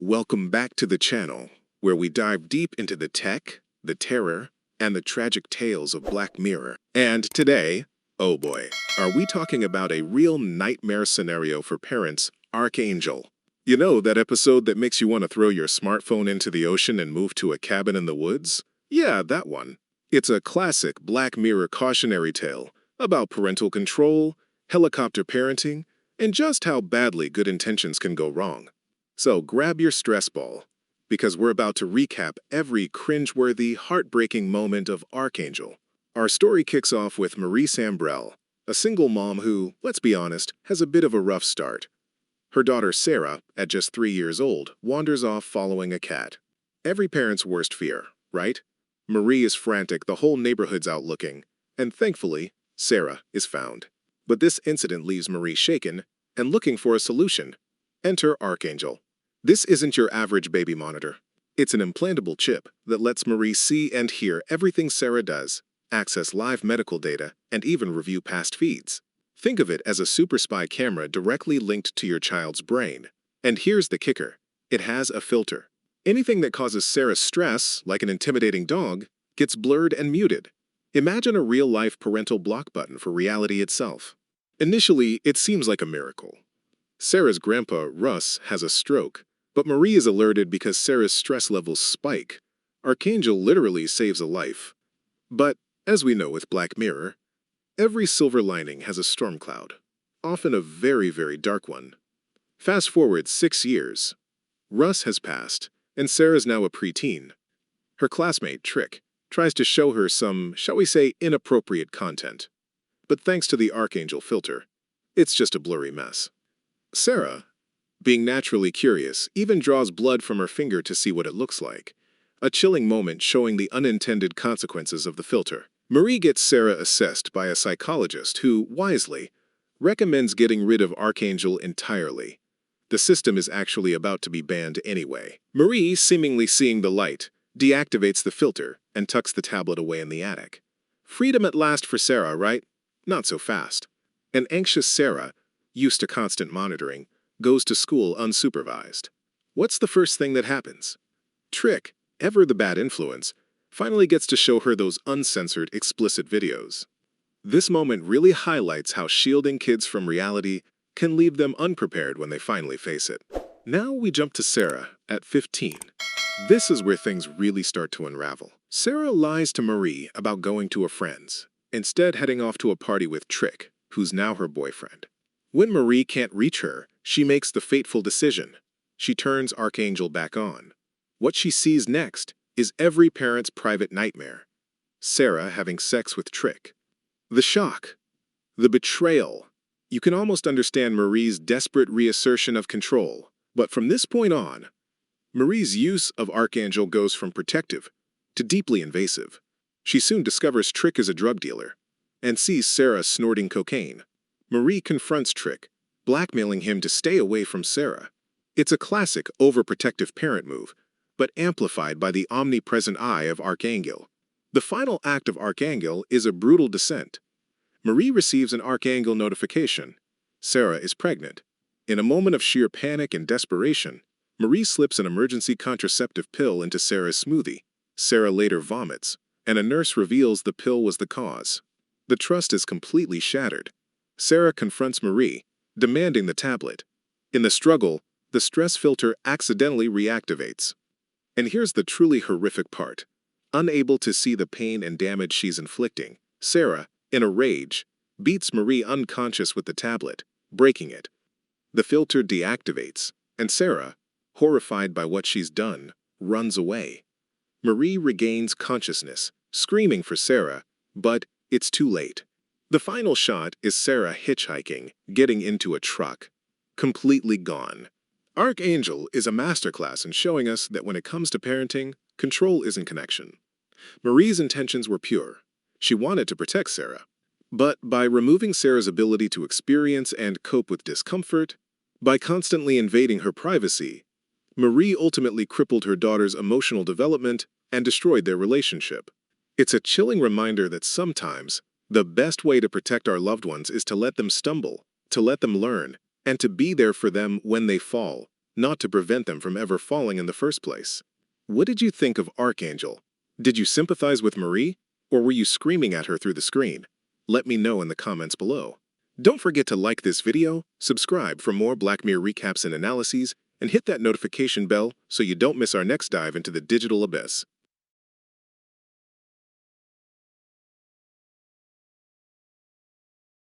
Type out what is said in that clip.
Welcome back to the channel, where we dive deep into the tech, the terror, and the tragic tales of Black Mirror. And today, oh boy, are we talking about a real nightmare scenario for parents, Archangel. You know, that episode that makes you want to throw your smartphone into the ocean and move to a cabin in the woods? Yeah, that one. It's a classic Black Mirror cautionary tale about parental control, helicopter parenting, and just how badly good intentions can go wrong. So grab your stress ball, because we're about to recap every cringeworthy, heartbreaking moment of Archangel. Our story kicks off with Marie Sambrell, a single mom who, let's be honest, has a bit of a rough start. Her daughter Sarah, at just 3 years old, wanders off following a cat. Every parent's worst fear, right? Marie is frantic, the whole neighborhood's out looking, and thankfully, Sarah is found. But this incident leaves Marie shaken and looking for a solution. Enter Archangel. This isn't your average baby monitor. It's an implantable chip that lets Marie see and hear everything Sarah does, access live medical data, and even review past feeds. Think of it as a super spy camera directly linked to your child's brain. And here's the kicker. It has a filter. Anything that causes Sarah stress, like an intimidating dog, gets blurred and muted. Imagine a real-life parental block button for reality itself. Initially, it seems like a miracle. Sarah's grandpa, Russ, has a stroke, but Marie is alerted because Sarah's stress levels spike. Archangel literally saves a life. But, as we know with Black Mirror, every silver lining has a storm cloud, often a very, very dark one. Fast forward 6 years. Russ has passed, and Sarah's now a preteen. Her classmate, Trick, tries to show her some, shall we say, inappropriate content. But thanks to the Archangel filter, it's just a blurry mess. Sarah, being naturally curious, even draws blood from her finger to see what it looks like. A chilling moment showing the unintended consequences of the filter. Marie gets Sarah assessed by a psychologist who, wisely, recommends getting rid of Archangel entirely. The system is actually about to be banned anyway. Marie, seemingly seeing the light, deactivates the filter and tucks the tablet away in the attic. Freedom at last for Sarah, right? Not so fast. An anxious Sarah, used to constant monitoring, goes to school unsupervised. What's the first thing that happens? Trick, ever the bad influence, finally gets to show her those uncensored, explicit videos. This moment really highlights how shielding kids from reality can leave them unprepared when they finally face it. Now we jump to Sarah, at 15. This is where things really start to unravel. Sarah lies to Marie about going to a friend's, instead heading off to a party with Trick, who's now her boyfriend. When Marie can't reach her, she makes the fateful decision. She turns Archangel back on. What she sees next is every parent's private nightmare. Sarah having sex with Trick. The shock. The betrayal. You can almost understand Marie's desperate reassertion of control. But from this point on, Marie's use of Archangel goes from protective to deeply invasive. She soon discovers Trick is a drug dealer and sees Sarah snorting cocaine. Marie confronts Trick, blackmailing him to stay away from Sarah. It's a classic overprotective parent move, but amplified by the omnipresent eye of Archangel. The final act of Archangel is a brutal descent. Marie receives an Archangel notification. Sarah is pregnant. In a moment of sheer panic and desperation, Marie slips an emergency contraceptive pill into Sarah's smoothie. Sarah later vomits, and a nurse reveals the pill was the cause. The trust is completely shattered. Sarah confronts Marie, demanding the tablet. In the struggle, the stress filter accidentally reactivates. And here's the truly horrific part. Unable to see the pain and damage she's inflicting, Sarah, in a rage, beats Marie unconscious with the tablet, breaking it. The filter deactivates, and Sarah, horrified by what she's done, runs away. Marie regains consciousness, screaming for Sarah, but it's too late. The final shot is Sarah hitchhiking, getting into a truck. Completely gone. Archangel is a masterclass in showing us that when it comes to parenting, control isn't connection. Marie's intentions were pure. She wanted to protect Sarah. But by removing Sarah's ability to experience and cope with discomfort, by constantly invading her privacy, Marie ultimately crippled her daughter's emotional development and destroyed their relationship. It's a chilling reminder that sometimes, the best way to protect our loved ones is to let them stumble, to let them learn, and to be there for them when they fall, not to prevent them from ever falling in the first place. What did you think of Archangel? Did you sympathize with Marie, or were you screaming at her through the screen? Let me know in the comments below. Don't forget to like this video, subscribe for more Black Mirror recaps and analyses, and hit that notification bell so you don't miss our next dive into the digital abyss.